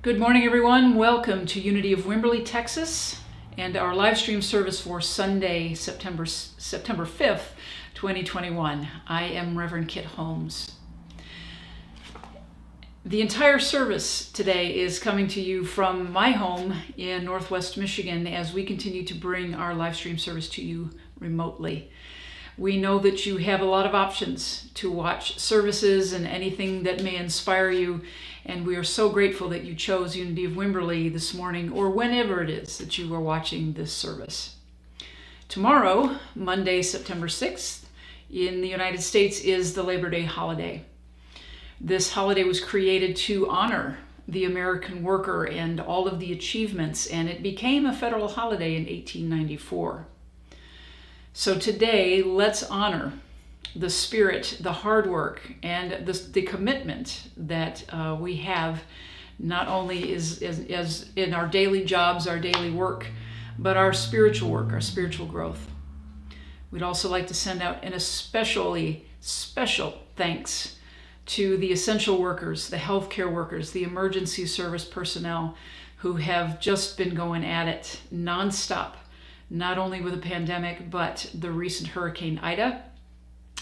Good morning, everyone. Welcome to Unity of Wimberley, Texas, and our live stream service for Sunday, September 5th, 2021. I am Reverend Kit Holmes. The entire service today is coming to you from my home in Northwest Michigan as we continue to bring our live stream service to you remotely. We know that you have a lot of options to watch services and anything that may inspire you, and we are so grateful that you chose Unity of Wimberley this morning or whenever it is that you are watching this service. Tomorrow, Monday, September 6th, in the United States is the Labor Day holiday. This holiday was created to honor the American worker and all of the achievements, and it became a federal holiday in 1894. So today, let's honor the spirit, the hard work, and the commitment that we have, not only as in our daily jobs, our daily work, but our spiritual work, our spiritual growth. We'd also like to send out an especially special thanks to the essential workers, the healthcare workers, the emergency service personnel who have just been going at it nonstop, not only with the pandemic, but the recent Hurricane Ida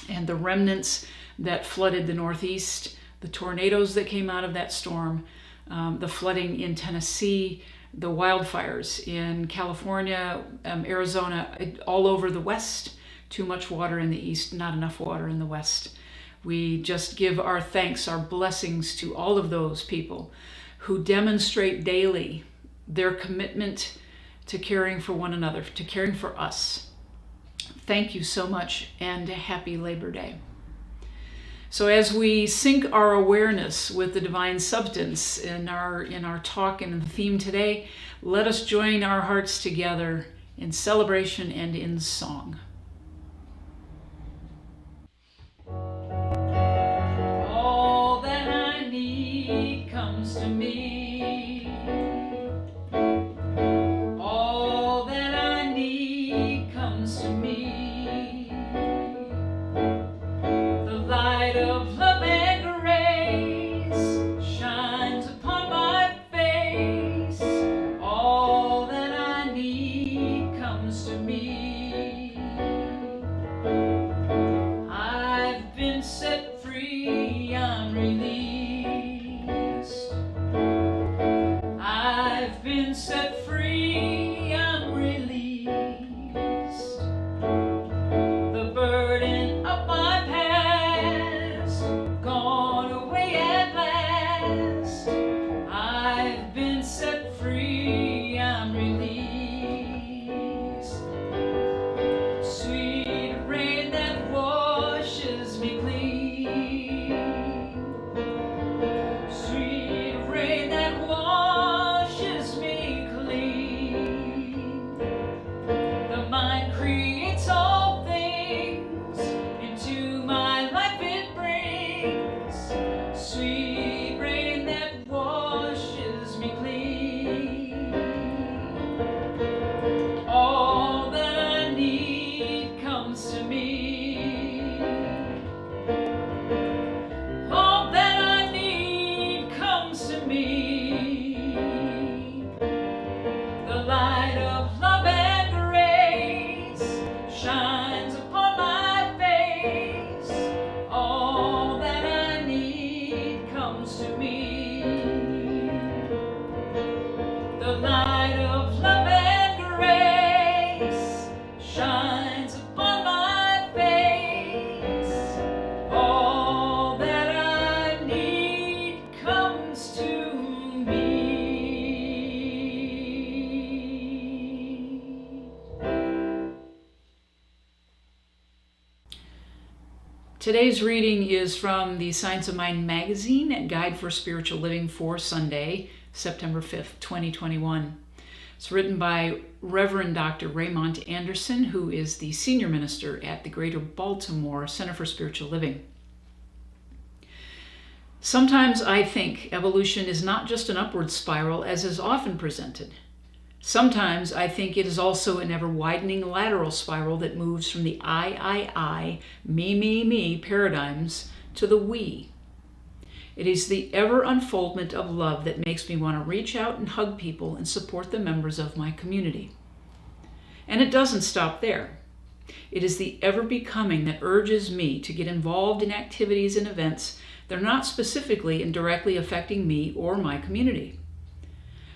and the remnants that flooded the Northeast, the tornadoes that came out of that storm, the flooding in Tennessee, the wildfires in California, Arizona, all over the West. Too much water in the East, not enough water in the West. We just give our thanks, our blessings to all of those people who demonstrate daily their commitment to caring for one another, to caring for us. Thank you so much, and happy Labor Day. So as we sync our awareness with the divine substance in our talk and the theme today, let us join our hearts together in celebration and in song. All that I need comes to me. Today's reading is from the Science of Mind magazine and Guide for Spiritual Living for Sunday, September 5th, 2021. It's written by Reverend Dr. Raymond Anderson, who is the senior minister at the Greater Baltimore Center for Spiritual Living. Sometimes I think evolution is not just an upward spiral, as is often presented. Sometimes I think it is also an ever-widening lateral spiral that moves from the I, me paradigms to the we. It is the ever unfoldment of love that makes me want to reach out and hug people and support the members of my community. And it doesn't stop there. It is the ever becoming that urges me to get involved in activities and events that are not specifically and directly affecting me or my community.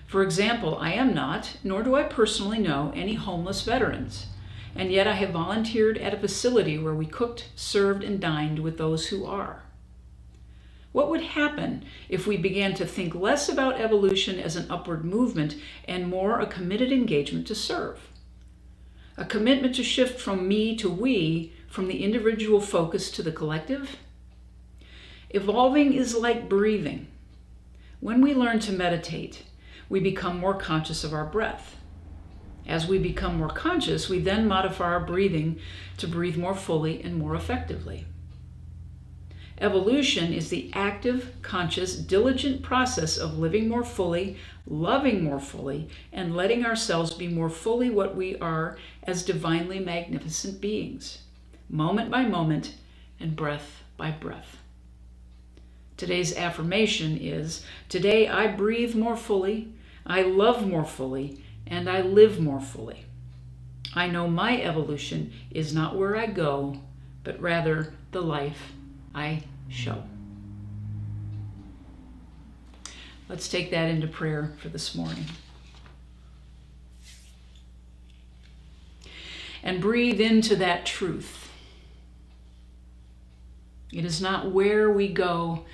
For example, I am not, nor do I personally know, any homeless veterans, and yet I have volunteered at a facility where we cooked, served, and dined with those who are. What would happen if we began to think less about evolution as an upward movement and more a committed engagement to serve? A commitment to shift from me to we, from the individual focus to the collective? Evolving is like breathing. When we learn to meditate, we become more conscious of our breath. As we become more conscious, we then modify our breathing to breathe more fully and more effectively. Evolution is the active, conscious, diligent process of living more fully, loving more fully, and letting ourselves be more fully what we are as divinely magnificent beings, moment by moment and breath by breath. Today's affirmation is, today I breathe more fully, I love more fully, and I live more fully. I know my evolution is not where I go, but rather the life I show. Let's take that into prayer for this morning. And breathe into that truth. It is not where we go,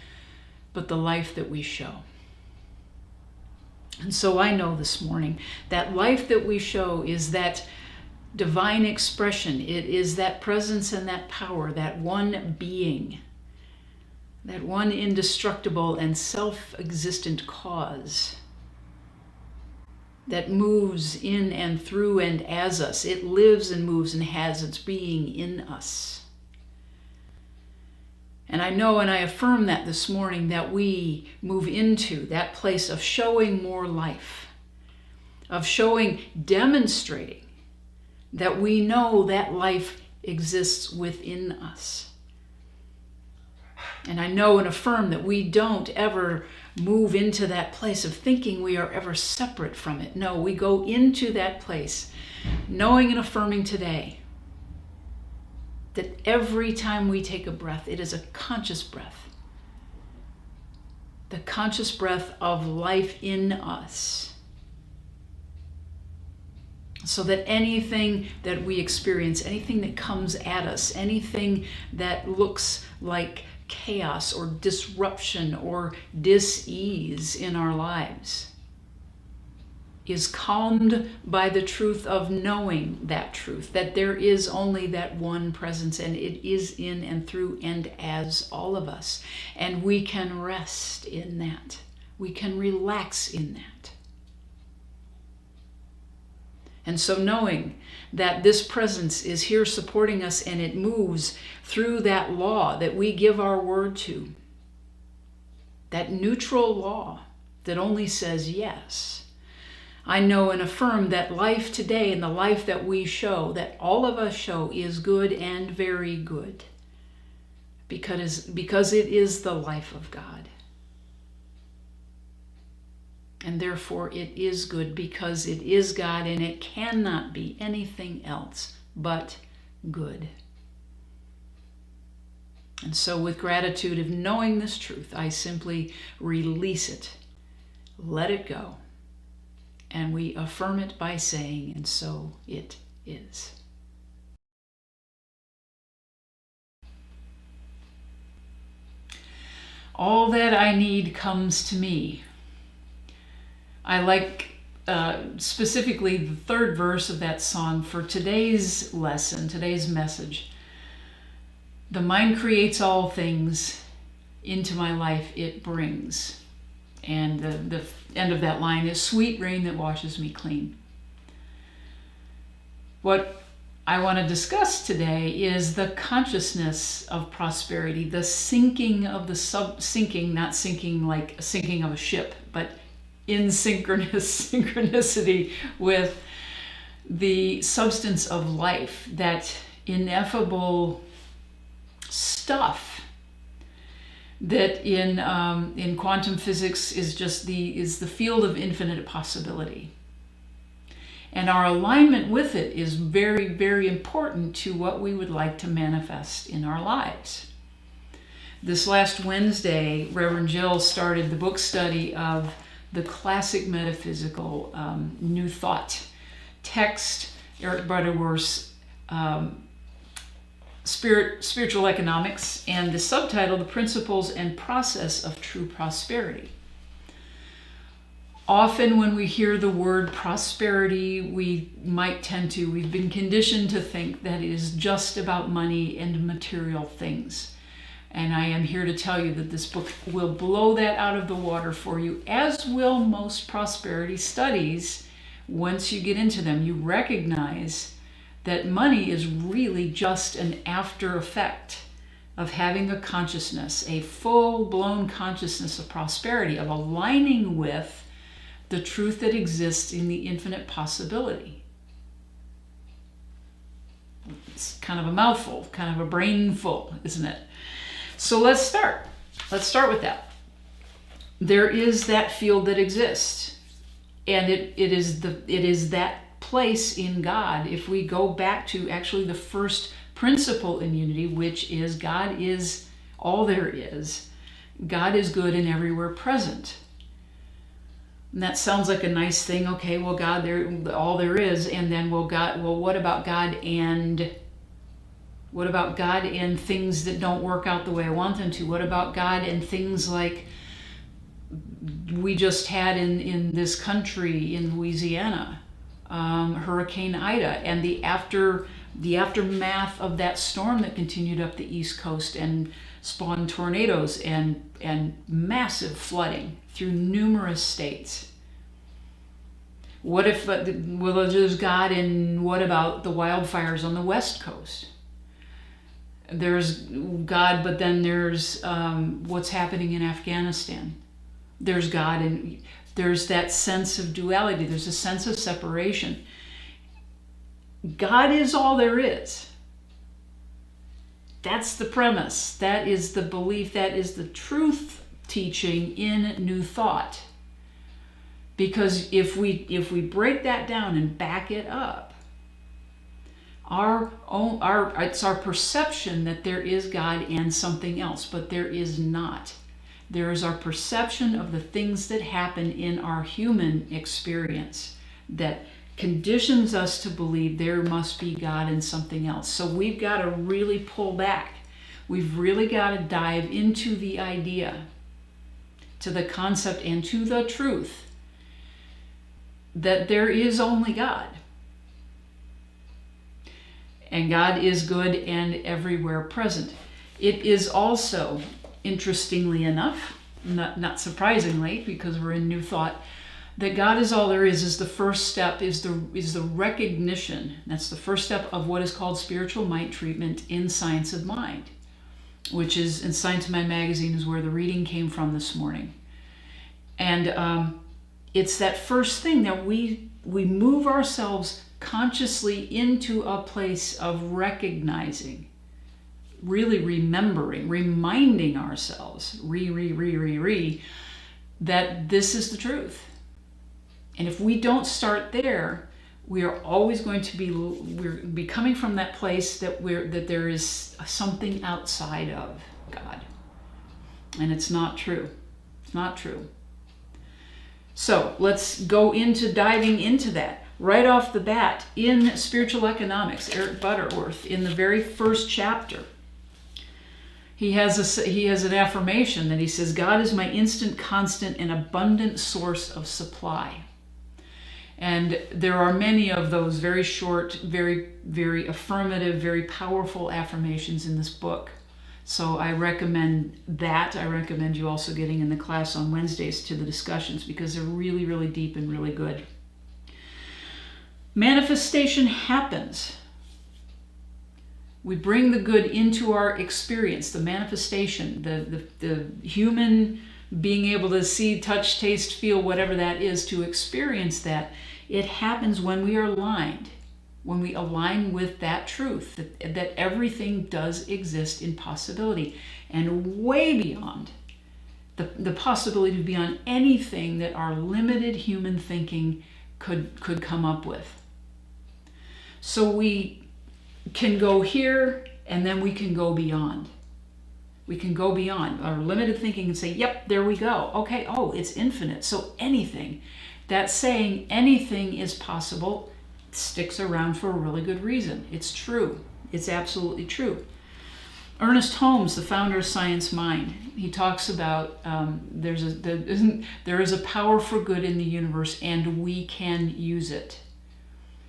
but the life that we show. And so I know this morning that life that we show is that divine expression. It is that presence and that power, that one being, that one indestructible and self-existent cause that moves in and through and as us. It lives and moves and has its being in us. And I know and I affirm that this morning, that we move into that place of showing more life, of showing, demonstrating that we know that life exists within us. And I know and affirm that we don't ever move into that place of thinking we are ever separate from it. No, we go into that place knowing and affirming today that every time we take a breath, it is a conscious breath. The conscious breath of life in us. So that anything that we experience, anything that comes at us, anything that looks like chaos or disruption or dis-ease in our lives is calmed by the truth of knowing that truth, that there is only that one presence, and it is in and through and as all of us. And we can rest in that. We can relax in that. And so knowing that this presence is here supporting us and it moves through that law that we give our word to, that neutral law that only says yes, I know and affirm that life today and the life that we show, that all of us show, is good and very good because it is the life of God. And therefore it is good because it is God, and it cannot be anything else but good. And so with gratitude of knowing this truth, I simply release it, let it go. And we affirm it by saying, and so it is. All that I need comes to me. I like specifically the third verse of that song for today's lesson, today's message. The mind creates all things, into my life it brings. And the end of that line is sweet rain that washes me clean. What I want to discuss today is the consciousness of prosperity, the sinking of the sinking, not sinking like a sinking of a ship, but in synchronicity with the substance of life, that ineffable stuff that in quantum physics is the field of infinite possibility. And our alignment with it is very, very important to what we would like to manifest in our lives. This last Wednesday, Reverend Jill started the book study of the classic metaphysical New Thought text, Eric Butterworth's Spiritual Economics, and the subtitle, The Principles and Process of True Prosperity. Often when we hear the word prosperity, we've been conditioned to think that it is just about money and material things. And I am here to tell you that this book will blow that out of the water for you, as will most prosperity studies. Once you get into them, you recognize that money is really just an after effect of having a consciousness, a full-blown consciousness of prosperity, of aligning with the truth that exists in the infinite possibility. It's kind of a mouthful, kind of a brainful, isn't it? So let's start. Let's start with that. There is that field that exists, and it is that place in God. If we go back to actually the first principle in unity, which is God is all there is. God is good and everywhere present. And that sounds like a nice thing. Okay, well, God, all there is, and then what about God and things that don't work out the way I want them to? What about God and things like we just had in this country in Louisiana, Hurricane Ida, and the aftermath of that storm that continued up the East Coast and spawned tornadoes and massive flooding through numerous states? What if, there's God, and what about the wildfires on the West Coast? There's God, but then there's what's happening in Afghanistan. There's God, and there's that sense of duality. There's a sense of separation. God is all there is. That's the premise. That is the belief. That is the truth teaching in New Thought. Because if we break that down and back it up, it's our perception that there is God and something else, but there is not. There is our perception of the things that happen in our human experience that conditions us to believe there must be God and something else. So we've got to really pull back. We've really got to dive into the idea, to the concept, and to the truth that there is only God. And God is good and everywhere present. It is also, interestingly enough, not surprisingly, because we're in New Thought, that God is all there is the first step, is the recognition. That's the first step of what is called spiritual might treatment in Science of Mind, which is in Science of Mind magazine is where the reading came from this morning. And it's that first thing that we move ourselves consciously into a place of recognizing, really remembering, reminding ourselves, that this is the truth. And if we don't start there, we are always going to be coming from that place that there is something outside of God. And it's not true. It's not true. So let's go into diving into that. Right off the bat, in Spiritual Economics, Eric Butterworth, in the very first chapter, he has an affirmation that he says, God is my instant, constant, and abundant source of supply. And there are many of those very short, very, very affirmative, very powerful affirmations in this book. So I recommend that. I recommend you also getting in the class on Wednesdays to the discussions, because they're really, really deep and really good. Manifestation happens. We bring the good into our experience, the manifestation, the human being able to see, touch, taste, feel, whatever that is, to experience that. It happens when we are aligned. when we align with that truth, that everything does exist in possibility and way beyond the possibility beyond anything that our limited human thinking could come up with. So we can go here and then we can go beyond. We can go beyond our limited thinking and say, yep, there we go. Okay, oh, it's infinite. So anything. That saying anything is possible sticks around for a really good reason. It's true. It's absolutely true. Ernest Holmes, the founder of Science Mind, he talks about there is a power for good in the universe and we can use it.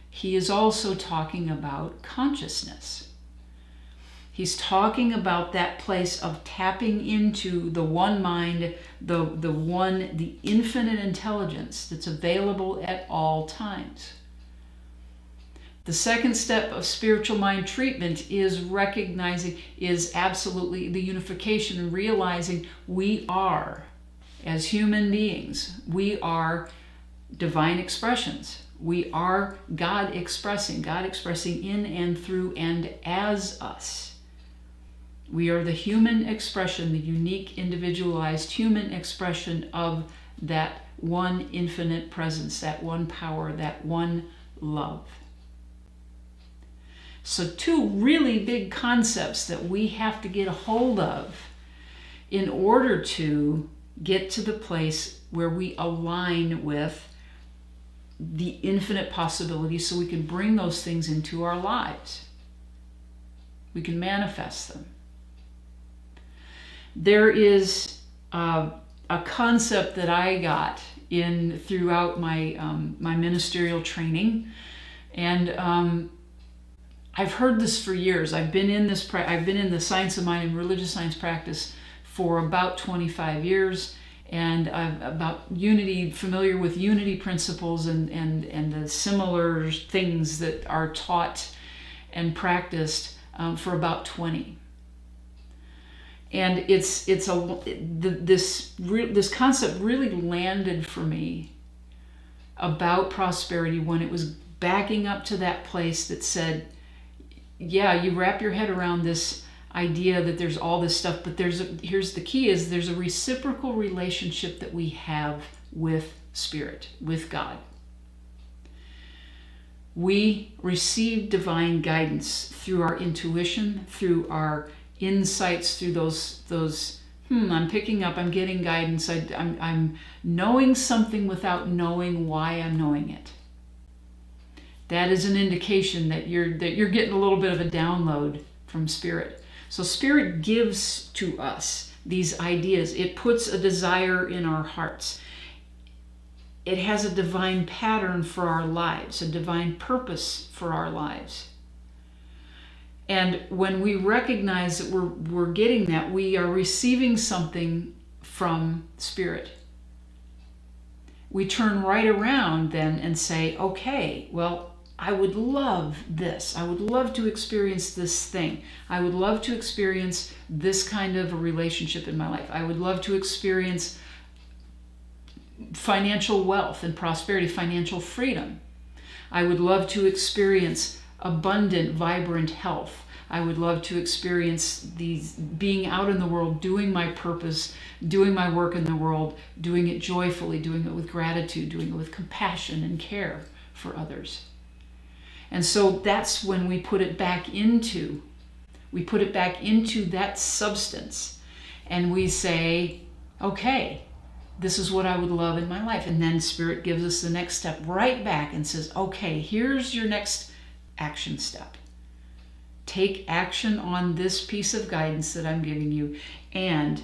He is also talking about consciousness. He's talking about that place of tapping into the one mind, the infinite intelligence that's available at all times. The second step of spiritual mind treatment is absolutely the unification and realizing we are, as human beings, we are divine expressions. We are God expressing in and through and as us. We are the human expression, the unique, individualized human expression of that one infinite presence, that one power, that one love. So two really big concepts that we have to get a hold of in order to get to the place where we align with the infinite possibilities so we can bring those things into our lives. We can manifest them. There is a concept that I got throughout my my ministerial training, and I've heard this for years. I've been in the science of mind and religious science practice for about 25 years, and I'm about unity, familiar with unity principles and the similar things that are taught and practiced for about 20. And this concept really landed for me about prosperity when it was backing up to that place that said, yeah, you wrap your head around this idea that there's all this stuff, but here's the key is there's a reciprocal relationship that we have with Spirit, with God. We receive divine guidance through our intuition, through our insights, through those I'm picking up, I'm getting guidance, I'm knowing something without knowing why I'm knowing it. That is an indication that you're getting a little bit of a download from Spirit. So Spirit gives to us these ideas. It puts a desire in our hearts. It has a divine pattern for our lives, a divine purpose for our lives. And when we recognize that we're getting that, we are receiving something from Spirit. We turn right around then and say, okay, well, I would love this. I would love to experience this thing. I would love to experience this kind of a relationship in my life. I would love to experience financial wealth and prosperity, financial freedom. I would love to experience abundant, vibrant health. I would love to experience being out in the world, doing my purpose, doing my work in the world, doing it joyfully, doing it with gratitude, doing it with compassion and care for others. And so that's when we put it back into that substance, and we say, okay, this is what I would love in my life. And then Spirit gives us the next step right back and says, okay, here's your next action step. Take action on this piece of guidance that I'm giving you, and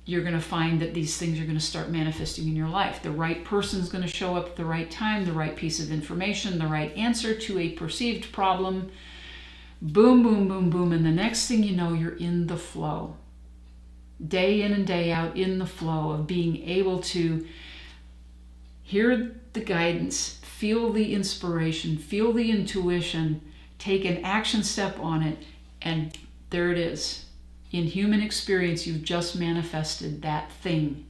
you're going to find that these things are going to start manifesting in your life. The right person's going to show up at the right time, the right piece of information, the right answer to a perceived problem. Boom, boom, boom, boom. And the next thing you know, you're in the flow. Day in and day out, in the flow of being able to hear the guidance, feel the inspiration, feel the intuition, take an action step on it, and there it is. In human experience, you've just manifested that thing.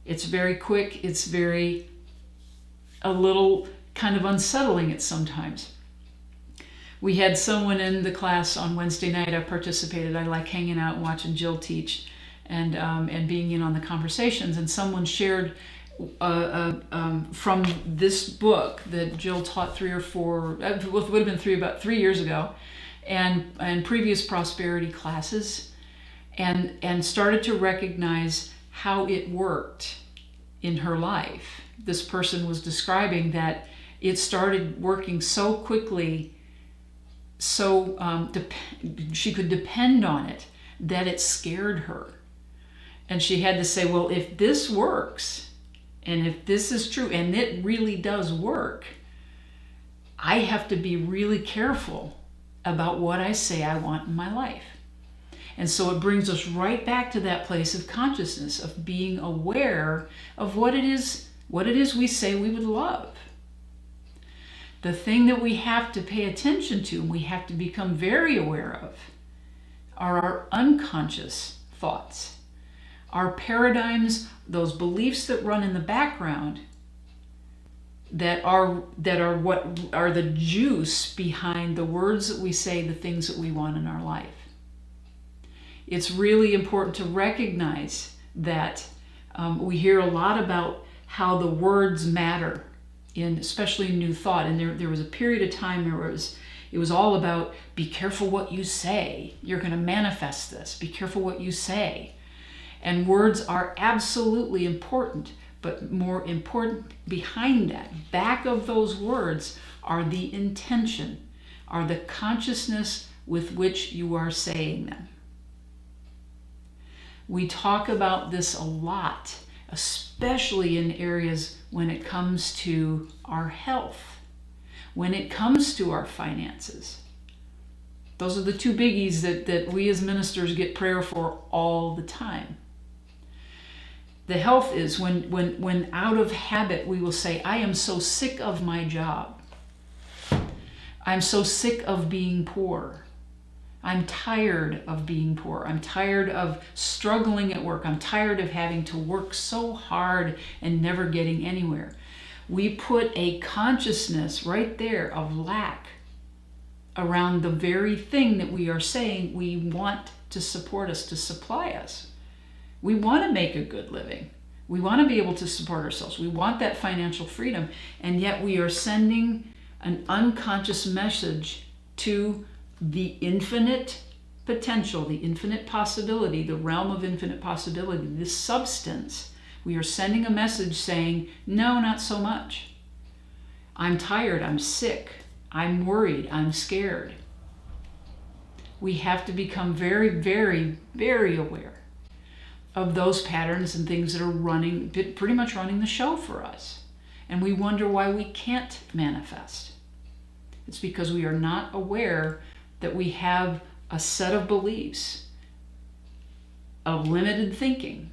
It's very quick. It's a little kind of unsettling at sometimes. We had someone in the class on Wednesday night. I participated. I like hanging out and watching Jill teach and being in on the conversations. And someone shared from this book that Jill taught would have been about 3 years ago, and previous prosperity classes, and started to recognize how it worked in her life. This person was describing that it started working so quickly, so she could depend on it, that it scared her. And she had to say, well, if this works, and if this is true, and it really does work, I have to be really careful about what I say I want in my life. And so it brings us right back to that place of consciousness, of being aware of what it is we say we would love. The thing that we have to pay attention to and we have to become very aware of are our unconscious thoughts, our paradigms, those beliefs that run in the background that are what are the juice behind the words that we say, the things that we want in our life. It's really important to recognize that we hear a lot about how the words matter, especially in New Thought. And there was a period of time where it was all about, be careful what you say. You're going to manifest this. Be careful what you say. And words are absolutely important, but more important behind that, back of those words, are the intention, are the consciousness with which you are saying them. We talk about this a lot, especially in areas when it comes to our health, when it comes to our finances. Those are the two biggies that we as ministers get prayer for all the time. The health is when out of habit we will say, I am so sick of my job. I'm so sick of being poor. I'm tired of being poor. I'm tired of struggling at work. I'm tired of having to work so hard and never getting anywhere. We put a consciousness right there of lack around the very thing that we are saying we want to support us, to supply us. We want to make a good living. We want to be able to support ourselves. We want that financial freedom. And yet we are sending an unconscious message to the infinite potential, the infinite possibility, the realm of infinite possibility, this substance. We are sending a message saying, no, not so much. I'm tired, I'm sick, I'm worried, I'm scared. We have to become very, very, very aware of those patterns and things that are pretty much running the show for us. And we wonder why we can't manifest. It's because we are not aware that we have a set of beliefs of limited thinking.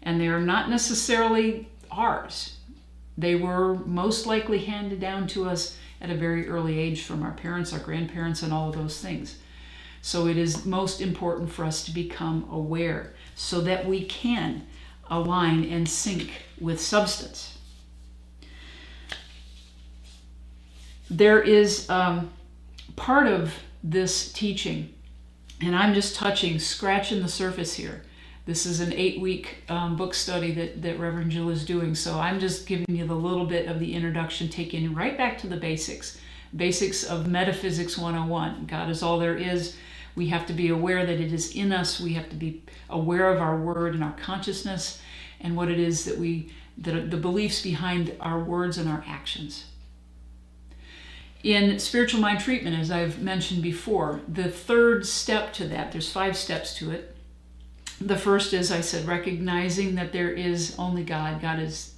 And they are not necessarily ours. They were most likely handed down to us at a very early age from our parents, our grandparents, and all of those things. So it is most important for us to become aware so that we can align and sync with substance. There is part of this teaching, and I'm just scratching the surface here. This is an 8-week book study that Reverend Jill is doing, so I'm just giving you the little bit of the introduction, taking you right back to the basics of Metaphysics 101. God is all there is. We have to be aware that it is in us. We have to be aware of our word and our consciousness and what it is that the beliefs behind our words and our actions. In spiritual mind treatment, as I've mentioned before, the third step to that, there's 5 steps to it. The first is, I said, recognizing that there is only God. God is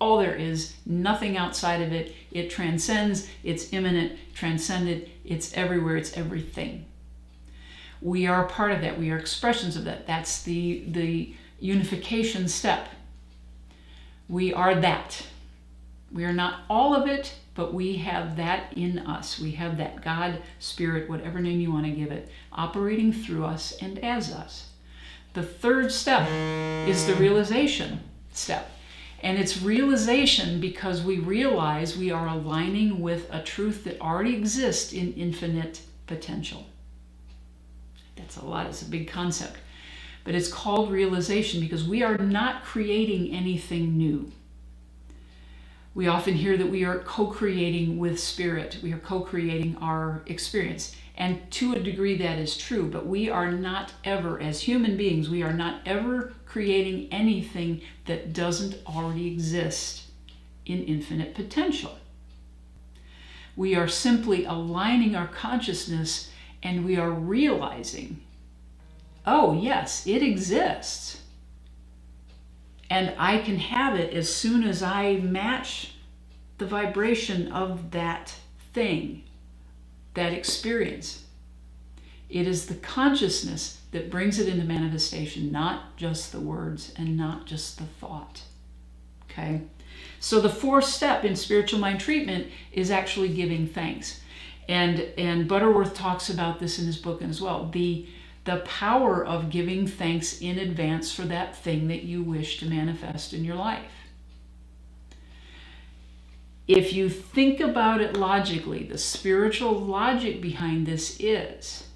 all there is, nothing outside of it. It transcends, it's immanent, transcendent, it's everywhere, it's everything. We are a part of that. We are expressions of that. That's the unification step. We are that. We are not all of it, but we have that in us. We have that God, Spirit, whatever name you want to give it, operating through us and as us. The third step is the realization step. And it's realization because we realize we are aligning with a truth that already exists in infinite potential. That's a lot, it's a big concept. But it's called realization because we are not creating anything new. We often hear that we are co-creating with spirit. We are co-creating our experience. And to a degree that is true, but we are not ever, as human beings, we are not ever creating anything that doesn't already exist in infinite potential. We are simply aligning our consciousness and we are realizing, oh yes, it exists. And I can have it as soon as I match the vibration of that thing, that experience. It is the consciousness that brings it into manifestation, not just the words and not just the thought. Okay? So the fourth step in spiritual mind treatment is actually giving thanks. And Butterworth talks about this in his book as well. The power of giving thanks in advance for that thing that you wish to manifest in your life. If you think about it logically, the spiritual logic behind this is,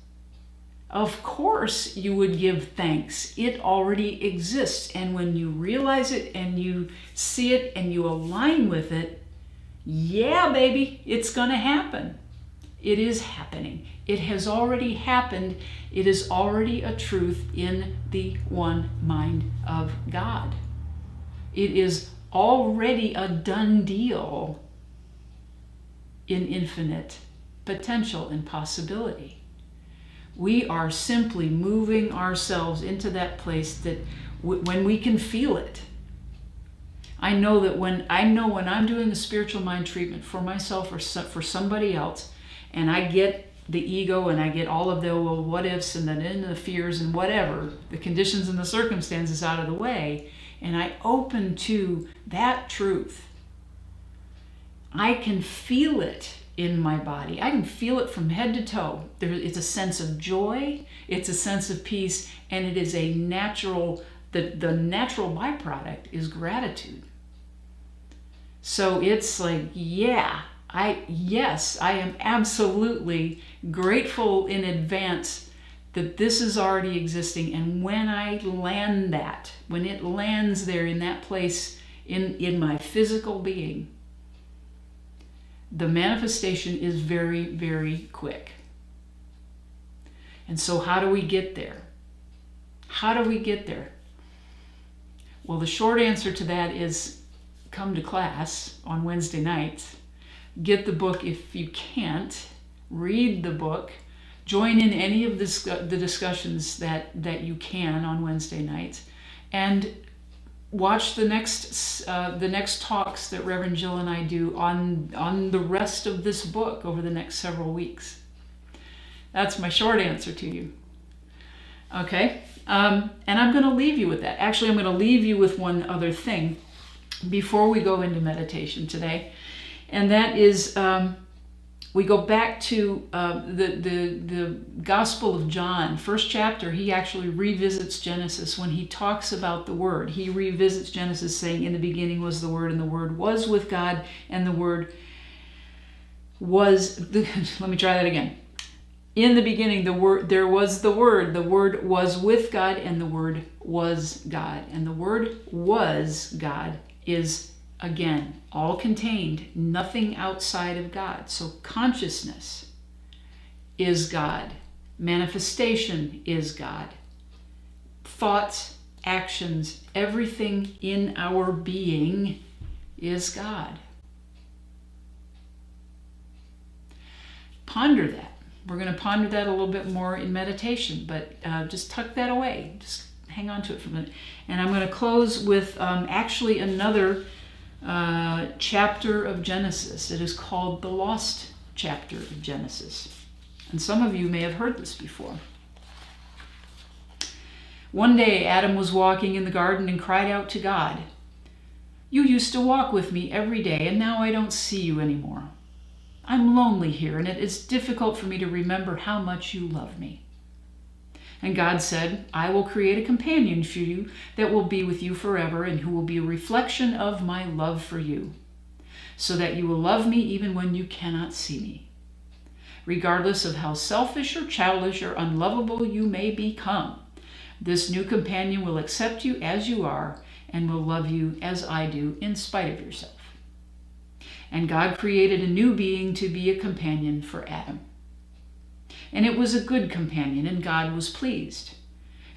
of course you would give thanks. It already exists. And when you realize it and you see it and you align with it, yeah, baby, it's going to happen. It is happening. It has already happened. It is already a truth in the one mind of God. It is already a done deal in infinite potential and possibility. We are simply moving ourselves into that place that when we can feel it. I know that when I'm doing a spiritual mind treatment for myself or for somebody else, and I get the ego and I get all of the well, what ifs and the fears and whatever, the conditions and the circumstances out of the way, and I open to that truth, I can feel it in my body. I can feel it from head to toe. It's a sense of joy, it's a sense of peace, and it is a natural, the natural byproduct is gratitude. So it's like, yeah, I am absolutely grateful in advance that this is already existing. And when I land that, when it lands there in that place in my physical being, the manifestation is very, very quick. And so how do we get there? How do we get there? Well, the short answer to that is come to class on Wednesday nights. Get the book if you can't. Read the book. Join in any of the discussions that you can on Wednesday nights. And watch the next talks that Reverend Jill and I do on the rest of this book over the next several weeks. That's my short answer to you. Okay? And I'm going to leave you with that. Actually, I'm going to leave you with one other thing before we go into meditation today. And that is, we go back to the Gospel of John, first chapter. He actually revisits Genesis when he talks about the Word. He revisits Genesis saying, in the beginning was the Word, and the Word was with God, and the Word was, let me try that again. In the beginning, there was the Word was with God, and the Word was God. And the Word was God is, again, all contained, nothing outside of God. So consciousness is God. Manifestation is God. Thoughts, actions, everything in our being is God. Ponder that. We're going to ponder that a little bit more in meditation, but just tuck that away. Just hang on to it for a minute. And I'm going to close with actually another chapter of Genesis. It is called the Lost Chapter of Genesis. And some of you may have heard this before. One day Adam was walking in the garden and cried out to God, "You used to walk with me every day, and now I don't see you anymore. I'm lonely here, and it is difficult for me to remember how much you love me. And God said, I will create a companion for you that will be with you forever and who will be a reflection of my love for you, so that you will love me even when you cannot see me. Regardless of how selfish or childish or unlovable you may become, this new companion will accept you as you are and will love you as I do in spite of yourself. And God created a new being to be a companion for Adam. And it was a good companion, and God was pleased.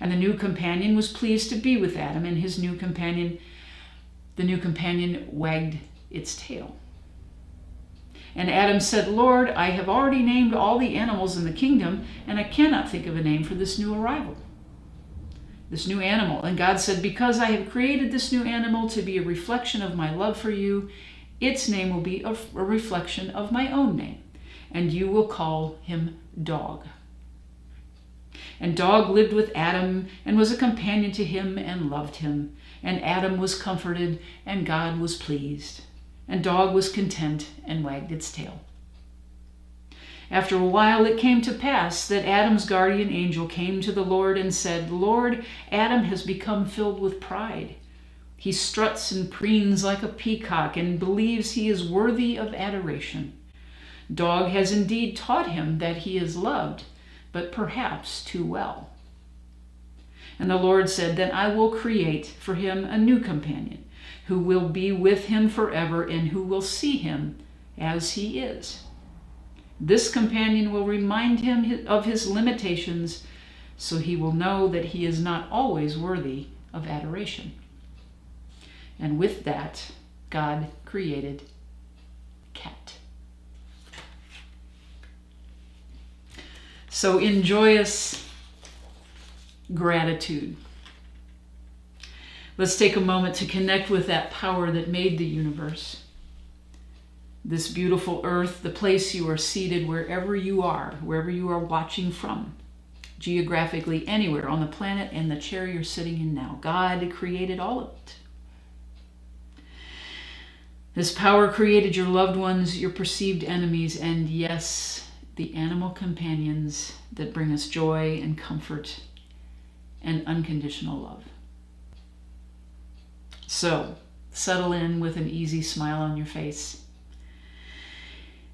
And the new companion was pleased to be with Adam, and the new companion wagged its tail. And Adam said, Lord, I have already named all the animals in the kingdom, and I cannot think of a name for this new arrival, this new animal. And God said, because I have created this new animal to be a reflection of my love for you, its name will be a reflection of my own name, and you will call him Dog. And Dog lived with Adam and was a companion to him and loved him. And Adam was comforted and God was pleased. And Dog was content and wagged its tail. After a while it came to pass that Adam's guardian angel came to the Lord and said, Lord, Adam has become filled with pride. He struts and preens like a peacock and believes he is worthy of adoration. Dog has indeed taught him that he is loved, but perhaps too well. And the Lord said, then I will create for him a new companion, who will be with him forever and who will see him as he is. This companion will remind him of his limitations, so he will know that he is not always worthy of adoration. And with that, God created cat. So in joyous gratitude, let's take a moment to connect with that power that made the universe. This beautiful earth, the place you are seated, wherever you are watching from, geographically anywhere on the planet and the chair you're sitting in now. God created all of it. This power created your loved ones, your perceived enemies, and yes, the animal companions that bring us joy and comfort and unconditional love. So, settle in with an easy smile on your face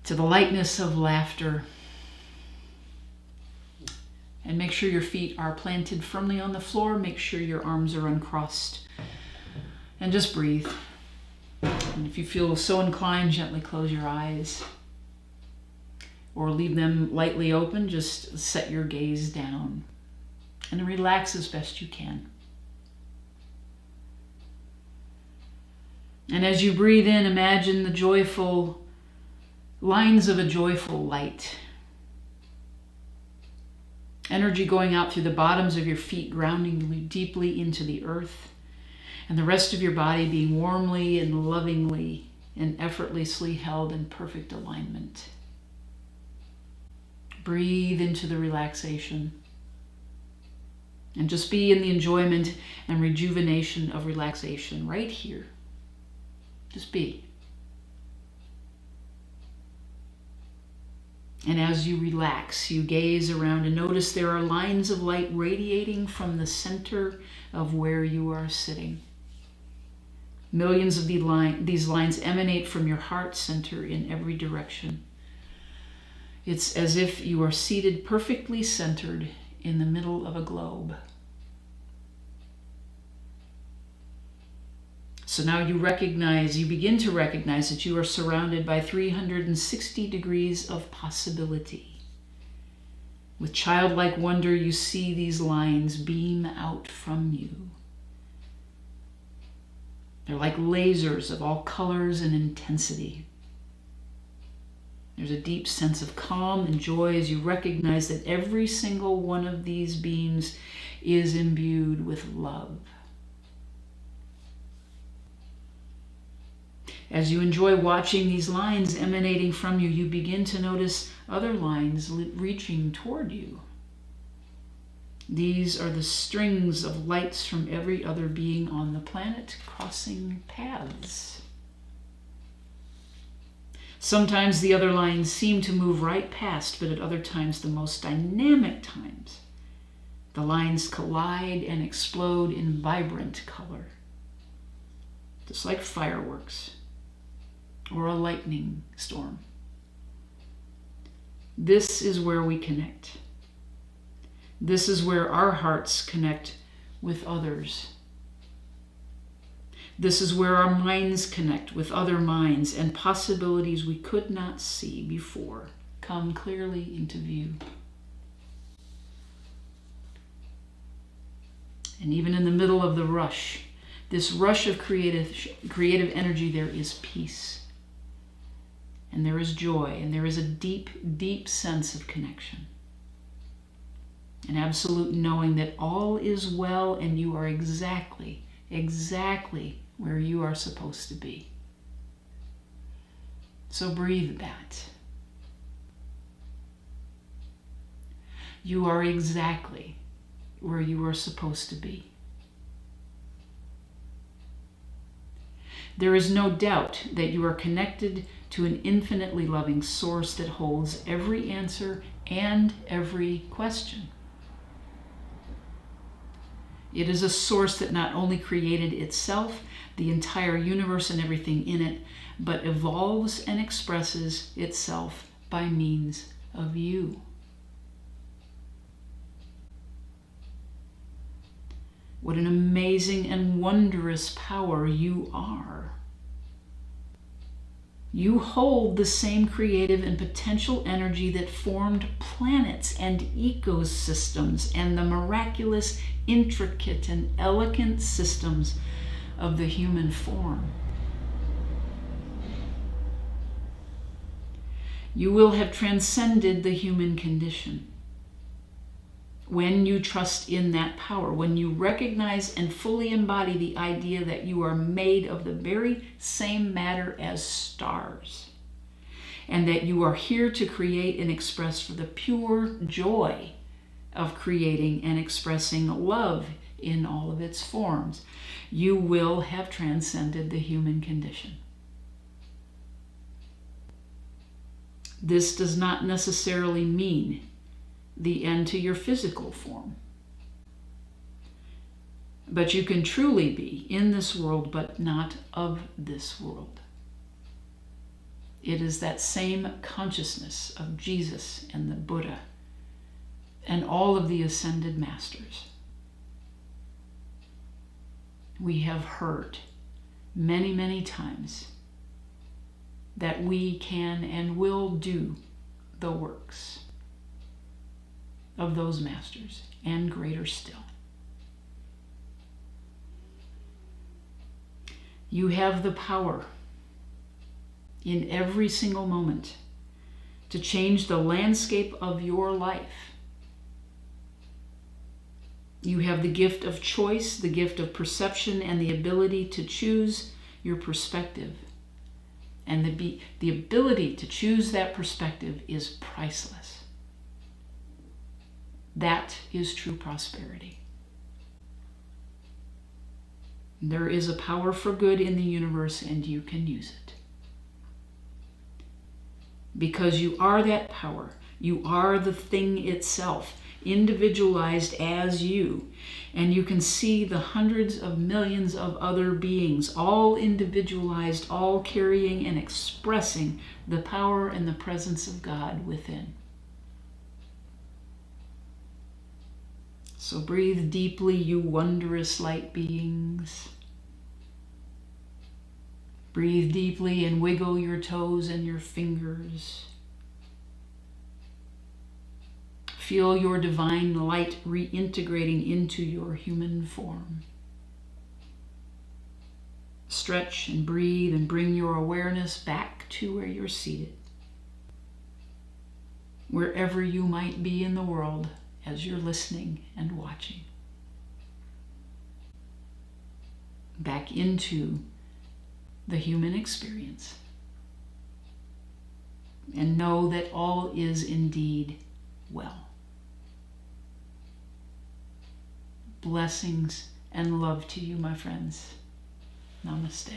to the lightness of laughter, and make sure your feet are planted firmly on the floor. Make sure your arms are uncrossed, and just breathe. And if you feel so inclined, gently close your eyes or leave them lightly open. Just set your gaze down and relax as best you can. And as you breathe in, imagine the joyful lines of a joyful light. Energy going out through the bottoms of your feet, grounding you deeply into the earth, and the rest of your body being warmly and lovingly and effortlessly held in perfect alignment. Breathe into the relaxation and just be in the enjoyment and rejuvenation of relaxation right here. Just be. And as you relax, you gaze around and notice there are lines of light radiating from the center of where you are sitting. Millions of these lines emanate from your heart center in every direction. It's as if you are seated perfectly centered in the middle of a globe. So now you begin to recognize that you are surrounded by 360 degrees of possibility. With childlike wonder, you see these lines beam out from you. They're like lasers of all colors and intensity. There's a deep sense of calm and joy as you recognize that every single one of these beams is imbued with love. As you enjoy watching these lines emanating from you, you begin to notice other lines reaching toward you. These are the strings of lights from every other being on the planet crossing paths. Sometimes the other lines seem to move right past, but at other times, the most dynamic times, The lines collide and explode in vibrant color, just like fireworks or a lightning storm. This is where we connect. This is where our hearts connect with others. This is where our minds connect with other minds, and possibilities we could not see before come clearly into view. And even in the middle of the rush, this rush of creative energy, there is peace. And there is joy, and there is a deep, deep sense of connection. An absolute knowing that all is well and you are exactly where you are supposed to be. So breathe that. You are exactly where you are supposed to be. There is no doubt that you are connected to an infinitely loving source that holds every answer and every question. It is a source that not only created itself, the entire universe and everything in it, but evolves and expresses itself by means of you. What an amazing and wondrous power you are. You hold the same creative and potential energy that formed planets and ecosystems and the miraculous, intricate, and elegant systems of the human form. You will have transcended the human condition when you trust in that power, when you recognize and fully embody the idea that you are made of the very same matter as stars, and that you are here to create and express for the pure joy of creating and expressing love in all of its forms. You will have transcended the human condition. This does not necessarily mean the end to your physical form. But you can truly be in this world, but not of this world. It is that same consciousness of Jesus and the Buddha and all of the ascended masters. We have heard many, many times that we can and will do the works of those masters, and greater still. You have the power in every single moment to change the landscape of your life. You have the gift of choice, the gift of perception, and the ability to choose your perspective. And the ability to choose that perspective is priceless. That is true prosperity. There is a power for good in the universe, and you can use it. Because you are that power. You are the thing itself, individualized as you. And you can see the hundreds of millions of other beings, all individualized, all carrying and expressing the power and the presence of God within. So breathe deeply, you wondrous light beings. Breathe deeply and wiggle your toes and your fingers. Feel your divine light reintegrating into your human form. Stretch and breathe and bring your awareness back to where you're seated. Wherever you might be in the world as you're listening and watching. Back into the human experience. And know that all is indeed well. Blessings and love to you, my friends. Namaste.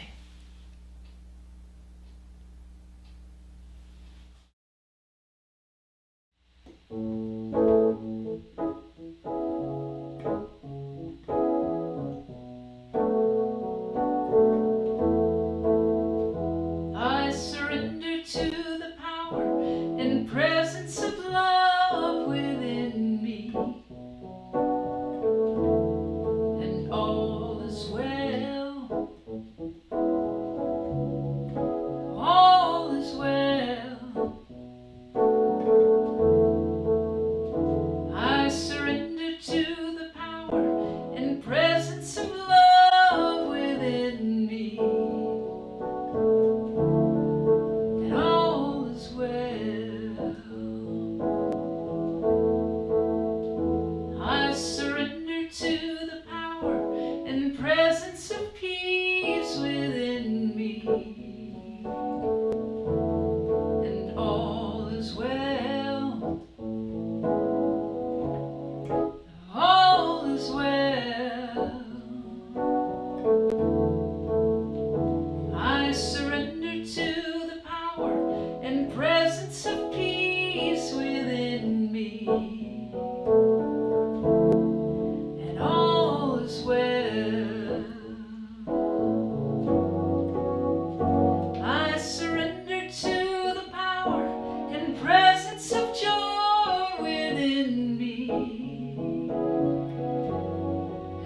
presence of joy within me,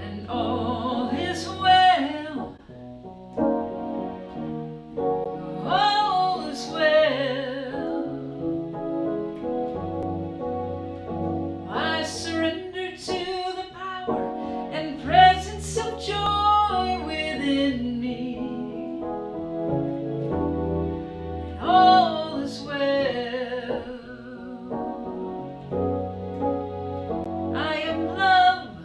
and all is well, all is well. I surrender to the power and presence of joy within me, and all is well. I am love,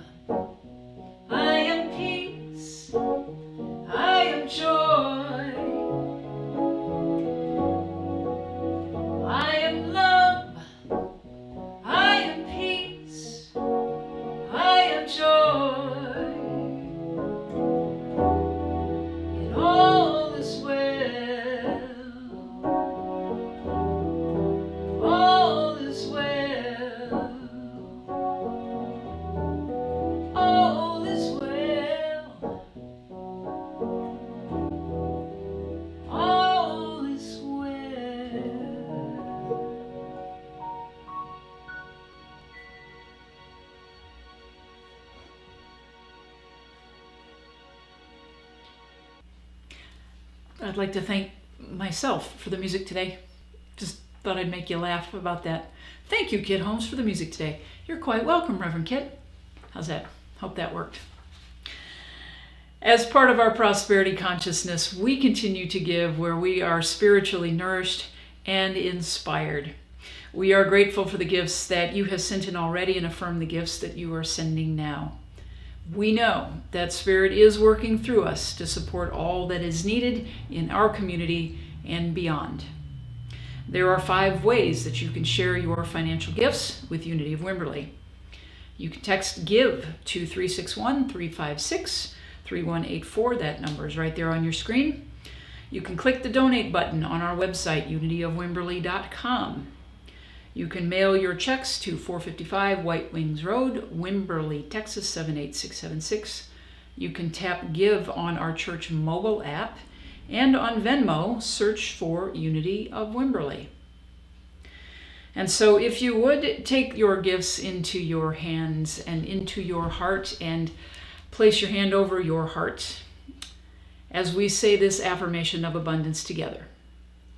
I am peace, I am joy. I am love, I am peace, I am joy, and all is well, all is well, all is well, all is well. I'd like to thank myself for the music today. Just thought I'd make you laugh about that. Thank you, Kit Holmes, for the music today. You're quite welcome, Reverend Kit. How's that? Hope that worked. As part of our prosperity consciousness, we continue to give where we are spiritually nourished and inspired. We are grateful for the gifts that you have sent in already and affirm the gifts that you are sending now. We know that Spirit is working through us to support all that is needed in our community and beyond. There are 5 ways that you can share your financial gifts with Unity of Wimberley. You can text GIVE to 361-356-3184. That number is right there on your screen. You can click the donate button on our website, unityofwimberley.com. You can mail your checks to 455 White Wings Road, Wimberley, Texas 78676. You can tap Give on our church mobile app, and on Venmo, search for Unity of Wimberley. And so if you would take your gifts into your hands and into your heart and place your hand over your heart as we say this affirmation of abundance together.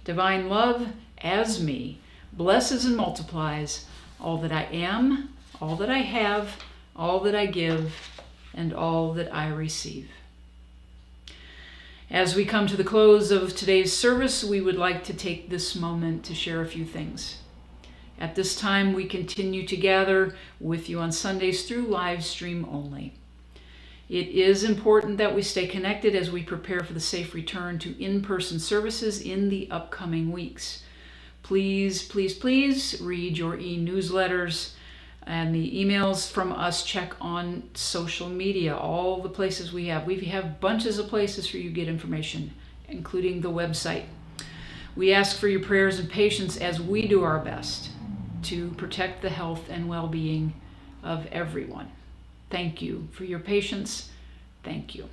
Divine love as me blesses and multiplies all that I am, all that I have, all that I give, and all that I receive. As we come to the close of today's service, we would like to take this moment to share a few things. At this time, we continue to gather with you on Sundays through live stream only. It is important that we stay connected as we prepare for the safe return to in-person services in the upcoming weeks. Please, please, please read your e-newsletters and the emails from us. Check on social media, all the places we have. We have bunches of places for you to get information, including the website. We ask for your prayers and patience as we do our best to protect the health and well-being of everyone. Thank you for your patience. Thank you.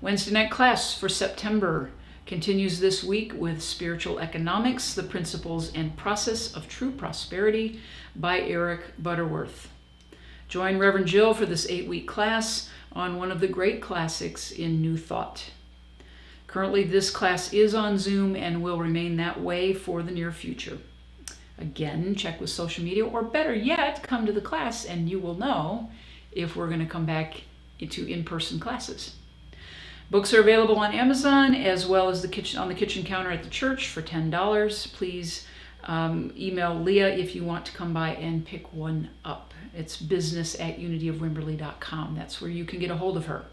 Wednesday night class for September continues this week with Spiritual Economics, the Principles and Process of True Prosperity by Eric Butterworth. Join Reverend Jill for this 8-week class on one of the great classics in New Thought. Currently, this class is on Zoom and will remain that way for the near future. Again, check with social media, or better yet, come to the class and you will know if we're going to come back into in-person classes. Books are available on Amazon as well as on the kitchen counter at the church for $10. Please email Leah if you want to come by and pick one up. It's business@unityofwimberley.com. That's where you can get a hold of her.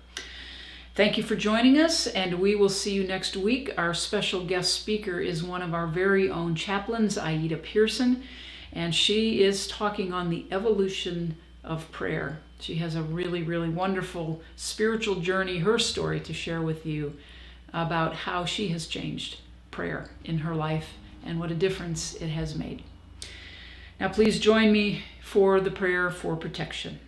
Thank you for joining us, and we will see you next week. Our special guest speaker is one of our very own chaplains, Aida Pearson, and she is talking on the evolution of prayer. She has a really, really wonderful spiritual journey, her story to share with you about how she has changed prayer in her life and what a difference it has made. Now please join me for the prayer for protection.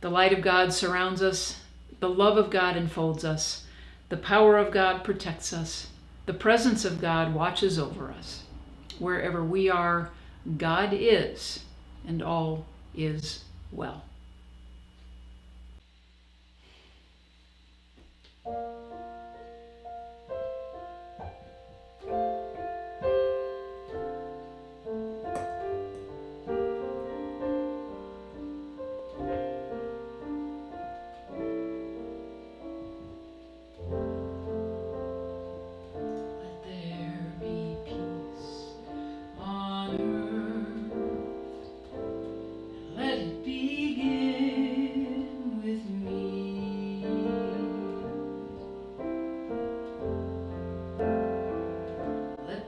The light of God surrounds us, the love of God enfolds us, the power of God protects us, the presence of God watches over us. Wherever we are, God is, and all is well.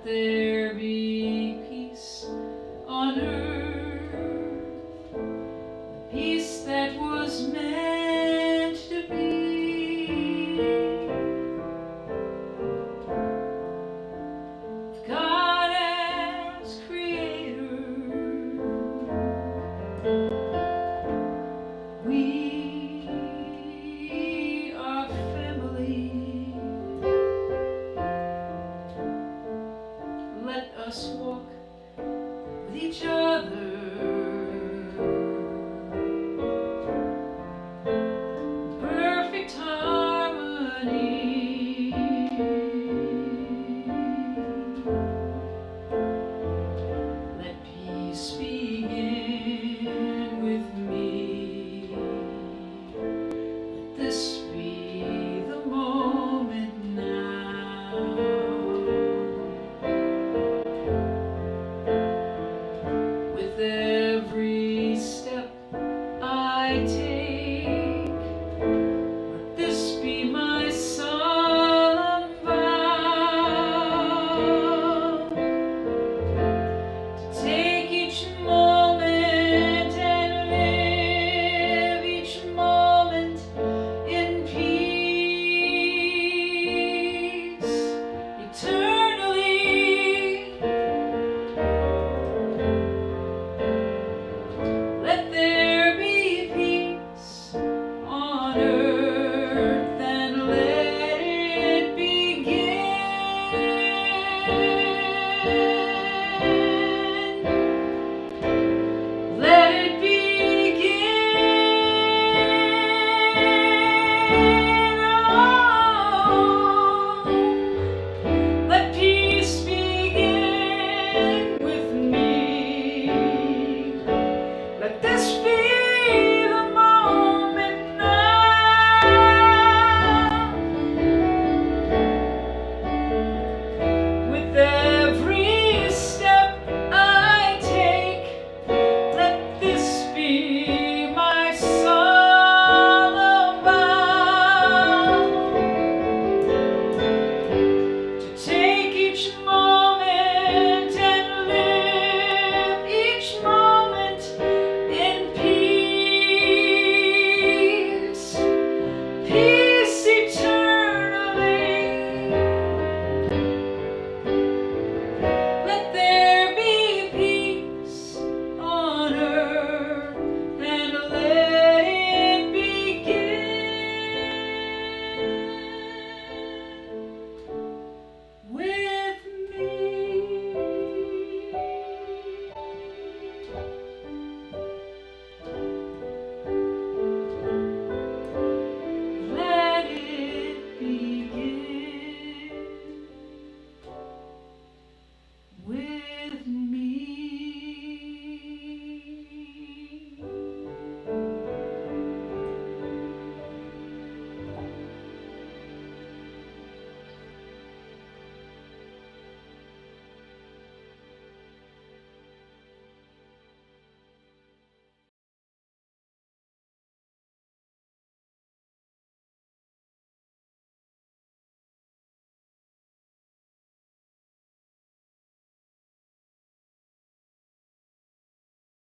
There be peace on earth, peace that was meant to be. God as creator, we are family. Let us walk with each other.